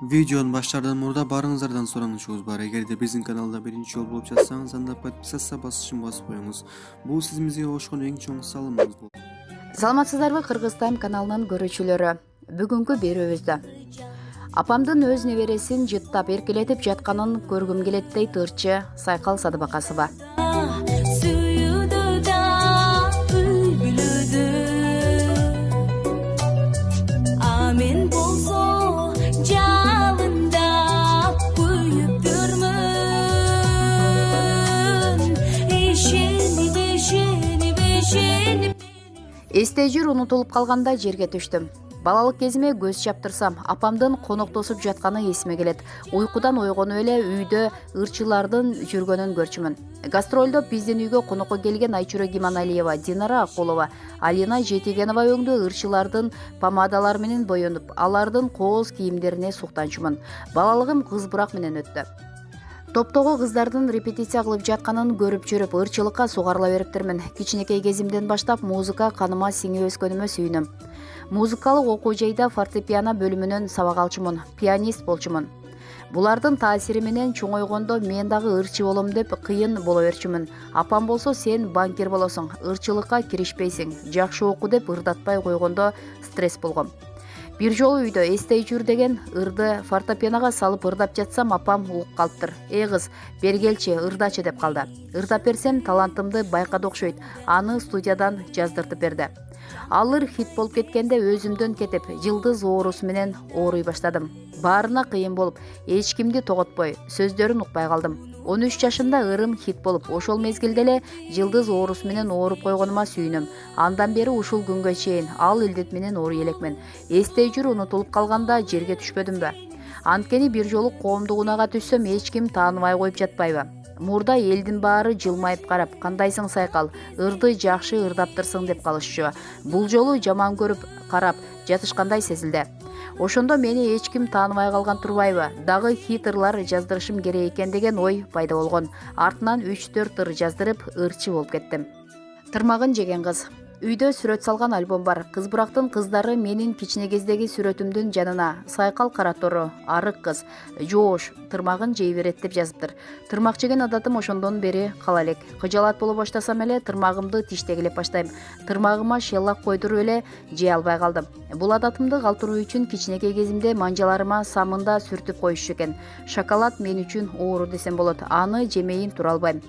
Видеонун баштаардан мурда барыңыздардан суранычыбыз бар. Эгерде биздин каналда биринчи жолу болуп жатсаңыз, анда подписаться басышын басып коюңуз. Бул сизимизге кошкон эң чоң салымыңыз болот. Саламатсыздарбы, Кыргыз Тайм каналынын көрүүчүлөрү. Бүгүнкү берүүбүздө апамдын өз небересин жыттап эркелетип жатканын көргүм келет дейт ырчы Сайкал Садыбакасова. Эсте жүр унутулуп калганда жерге түштүм. Балалык кезиме көз чаптырсам, апамдын коноктосуп жатканы эсиме келет. Уйкудан ойгонуп эле үйдө ырчылардын жүргөнүн көрчүмүн. Гастролдо биздин үйгө конокко келген Айчүрө Гиманалиева, Динара Акулова, Алина Жетигенова өңдүү ырчылардын помадалары менен боенуп, алардын кооз кийимдерине суктанчумун. Балалыгым кыз бурак менен өттү. Топтогу кыздардын репетиция кылып жатканын көрүп жүрүп, ырчылыкка сугарыла бериптирмин. Кичинекей кезимден баштап музыка каныма сиңип өскөнүмө сүйүнөм. Музыкалык окуу жайда фортепиано бөлүмүнөн сабак алчумун, пианист болчумун. Булардын таасири менен чоңойгондо мен дагы ырчы болом деп кыйын боло берчүмүн. Апам болсо сен банкир болосуң, ырчылыкка киришпейсиң, жакшы оку деп ырдатпай койгондо стресс болгом. Бир жолу үйдө эстей жүр деген ырды фортепианого салып ырдап жатсам, апам угуп калыптыр. Кыз, бергелчи, ырдачы деп калды. Ырдап берсем, талантымды байкады окшойт. Аны студиядан жаздыртып берди. Ал ыр хит болуп кеткенде өзүмдөн кетип, жылдыз оорусу менен ооруй баштадым. Баарына кыйын болуп, эч кимди тоготпой, сөздөрүн укпай калдым. 13 жашымда ырым хит болуп, ошол мезгилде эле жылдыз оорусу менен ооруп койгонума сүйүнөм. Андан бери ушул күнгө чейин ал илдет менен ооруй элекмин. Эстей жүр унутулуп калганда жерге түшпөдүмбү? Анткени бир жолу коомдук унаага түшсөм, эч ким тааныбай коюп жатпайбы? Мурда элдин баары жылмайып карап, кандайсың Сайкал, ырды жакшы ырдаптырсың деп калышчу. Бул жолу жаман көрүп карап жатышкандай сезилди. Ошондо мени эч ким тааныбай калган турбайбы? Дагы хит ырлар жаздырышым керек экен деген ой пайда болгон. Артынан 3-4 ыр жаздырып, ырчы болуп кеттим. Тырмагын жеген кыз. Үйдө сүрөт салган альбом бар. Кыз бурактын кыздары менин кичине кездеги сүрөтүмдүн жанына Сайкал Каратору, арык кыз, жоош, тырмагын жей берет деп жазыптыр. Тырмак жеген адатым ошондон бери кала элек. Кыжалат боло баштасам эле тырмагымды тиштегилеп баштайм. Тырмагыма шеллак койдуруп эле жей албай калдым. Бул адатымды калтыруу үчүн кичинекей кезимде манжаларыма самында сүртүп коюшчу экен. Шоколад мен үчүн оору десем болот. Аны жемейин тура албайм.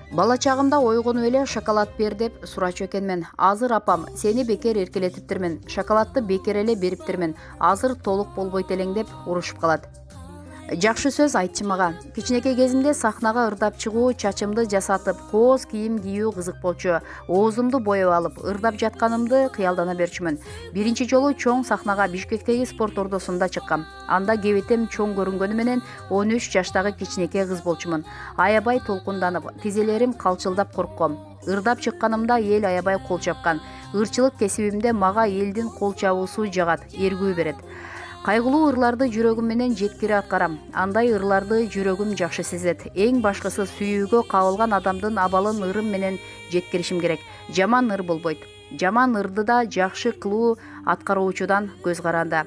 Бала чагымда ойгонуп эле шоколад бер деп сурачу экенмин. Азыр апам, сени бекер эркелетиптирмин, шоколадты бекер эле бериптирмин, азыр толук болбойт элең деп урушуп калат. Жакшы сөз айтчы мага. Кичинекей кезимде сахнага ырдап чыгуу, чачымды жасатып, кооз кийим кийүү кызык болчу. Оозумду боеп алып, ырдап жатканымды кыялдана берчүмүн. Биринчи жолу чоң сахнага Бишкектеги спорт ордосунда чыккам. Анда кебетем чоң көрүнгөнү менен 13 жаштагы кичинекей кыз болчумун. Аябай толкунданып, тизелерим калчылдап коркком. Ырдап чыкканымда эл аябай кол чапкан. Ырчылык кесибимде мага элдин кол чабуусу жагат, эргүү берет. Кайгылуу ырларды жүрөгүм менен жеткире аткарам. Андай ырларды жүрөгүм жакшы сезет. Эң башкысы сүйүүгө кабылган адамдын абалын ырым менен жеткиришим керек. Жаман ыр болбойт. Жаман ырды да жакшы кылуу аткаруучудан көз каранда.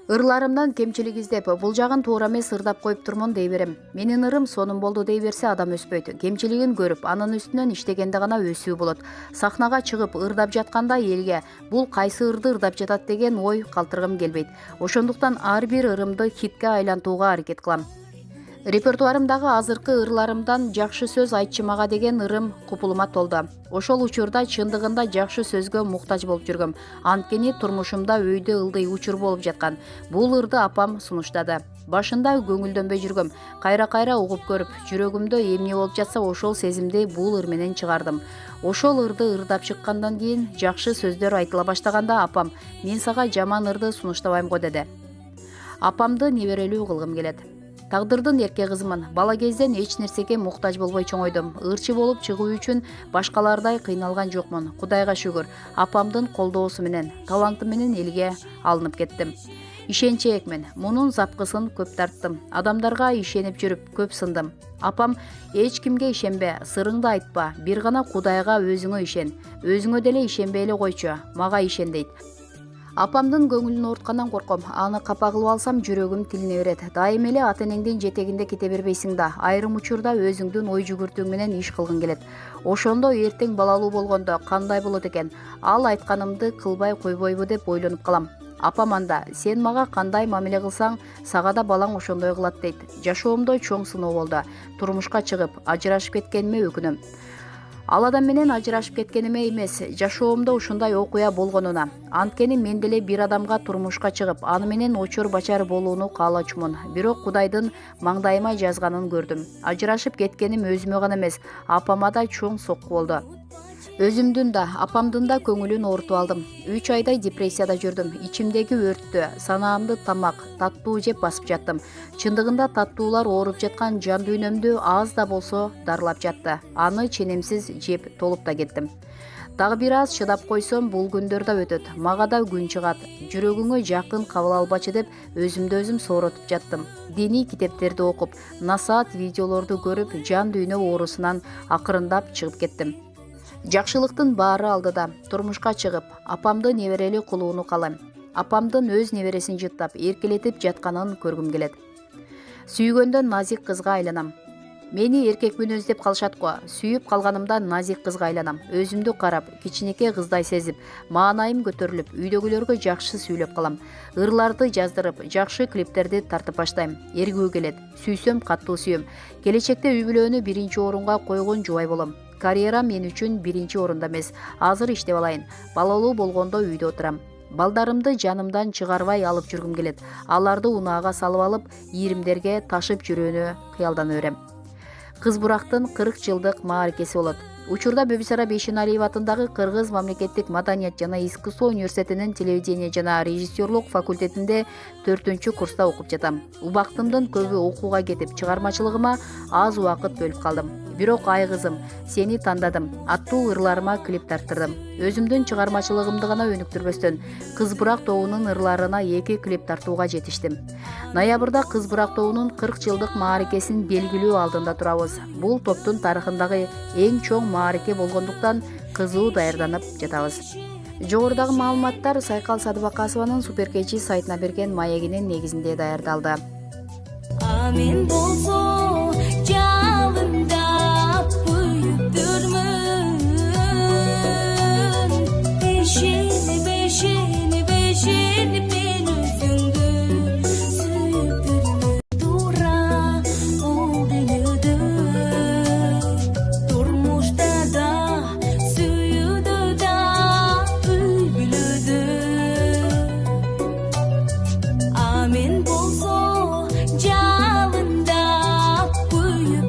Ырларымдан кемчилик издеп, бул жагын туура эмес ырдап коюп турмун дей берем. Менин ырым сонун болду дей берсе адам өспөйт. Кемчилигин көрүп, анын үстүнөн иштегенде гана өсүү болот. Сахнага чыгып ырдап жатканда элге бул кайсы ырды ырдап жатат деген ой калтыргым келбейт. Ошондуктан ар бир ырымды хитке айлантууга аракет кылам. Репертуарымдагы азыркы ырларымдан жакшы сөз айтчы мага деген ырым купулума толду. Ошол учурда чындыгында жакшы сөзгө муктаж болуп жүргөм. Анткени турмушумда өйдө ылдый учур болуп жаткан. Бул ырды апам сунуштады. Башында көңүлдөнбөй жүргөм. Кайра-кайра угуп көрүп, жүрөгүмдө эмне болуп жатса ошол сезимди бул ыр менен чыгардым. Ошол ырды ырдап чыккандан кийин жакшы сөздөр айтыла баштаганда апам, мен сага жаман ырды сунуштабайм го деди. Апамды неберелүү кылгым келет. Тагдырдын эрке кызымын. Бала кезден эч нерсеге муктаж болбой чоңойдум. Ырчы болуп чыгуу үчүн башкалардай кыйналган жокмун. Кудайга шүгүр, апамдын колдоосу менен, талантым менен элге алынып кеттим. Ишенчээкмин. Мунун запкысын көп тарттым. Адамдарга ишенип жүрүп көп сындым. Апам, эч кимге ишенбе, сырыңды айтпа, бир гана Кудайга өзүңө ишен. Өзүңө деле ишенбей эле койчу, мага ишен дейт. Апамдын көңүлүн ооруткандан корком. Аны капа кылып алсам жүрөгүм тилине берет. Дайым эле ата энеңдин жетегинде кете бербейсиң да. Айрым учурда өзүңдүн ой жүгүртүүң менен иш кылгың келет. Ошондо эртең балалуу болгондо кандай болот экен? Ал айтканымды кылбай койбойбу деп ойлонуп калам. Апам анда: сен мага кандай мамиле кылсаң, сага да балаң ошондой кылат дейт. Жашоомдо чоң сыноо болду. Турмушка чыгып, ажырашып кеткениме өкүнөм. Ал адам менен ажырашып кеткениме эмес, жашоомдо ушундай окуя болгонуна. Анткени мен деле бир адамга турмушка чыгып, аны менен очор бачар болууну каалоочумун. Бирок Кудайдын маңдайыма жазганын көрдүм. Ажырашып кеткеним өзүмө гана эмес, апама да чоң сокку болду. Өзүмдүн да, апамдын да көңүлүн оорутуп алдым. 3 айдай депрессияда жүрдүм. Ичимдеги өрттү, санаамды тамак, таттуу жеп басып жаттым. Чындыгында таттуулар ооруп жаткан жан дүйнөмдү аз да болсо дарылап жатты. Аны ченемсиз жеп толуп да кеттим. Дагы бир аз чыдап койсом, бул күндөр да өтөт. Мага да күн чыгат. Жүрөгүңө жакын кабыл албачы деп өзүмдү өзүм сооротуп жаттым. Диний китептерди окуп, насаат видеолорду көрүп, жан дүйнө оорусунан акырындап чыгып кеттим. Жакшылыктын баары алдыда. Турмушка чыгып, апамды неберели кылууну каалайм. Апамдын өз небересин жыттап, эркелетип жатканын көргүм келет. Сүйгөндөн назик кызга айланам. Мени эркек мүнөз деп калышат го. Сүйүп калганымда назик кызга айланам. Өзүмдү карап, кичинекей кыздай сезип, маанайым көтөрүлүп, үйдөгүлөргө жакшы сүйлөп калам. Ырларды жаздырып, жакшы клиптерди тартып баштайм. Эргүү келет. Сүйсөм каттуу сүйөм. Келечекте үй бүлөнү биринчи орунга койгон жубай болом. Карьера мен үчүн биринчи орунда эмес. Азыр иштеп алайын. Балалуу болгондо үйдө отурам. Балдарымды жанымдан чыгарбай алып жүргүм келет. Аларды унаага салып алып, ийримдерге ташып жүрүүнү кыялдана берем. Кыз бурактын 40 жылдык мааракеси болот. Учурда Бөбүсара Бейшеналиев атындагы Кыргыз мамлекеттик маданият жана искусство университетинин телевидение жана режиссерлук факультетинде 4-курста окуп жатам. Убактымдын көбү окууга кетип, чыгармачылыгыма аз убакыт бөлүп калдым. Бирок ай кызым, сени тандадым аттуу ырларыма клип тарттырдым. Өзүмдүн чыгармачылыгымды гана өнүктүрбөстөн, Кыз бурак тобунун ырларына 2 клип тартууга жетиштим. Ноябрда Кыз бурак тобунун 40 жылдык мааракесин белгилөө алдында турабыз. Бул топтун тарыхындагы эң чоң маараке болгондуктан кызуу даярданып жатабыз. Жогорудагы маалыматтар Сайкал Садыбакасованын Суперкечи сайтына берген маегинин негизинде даярдалды. Amin bolso jalında büyüktürmün. Beşini ben özüngü süpürmün. Dura ol denildi. Durmuşta da süyüdü da büyülüdü. Amin bolso jalında büyük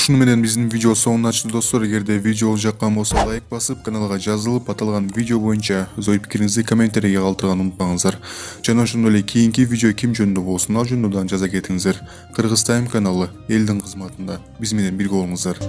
Ушуну менен биздин видео соңуна чыкты достор. Эгерде видео болуп жаккан болсо лайк басып, каналга жазылып, аталган видео боюнча өз ой пикириңизди комментарийге калтырганды унутпаңыздар. Жана ошондой эле кийинки видео ким жөнүндө болсун, ал жөнүндө дагы жаза кетиңиздер. Кыргыз Тайм каналы элдин кызматында биз менен бирге болуңуздар.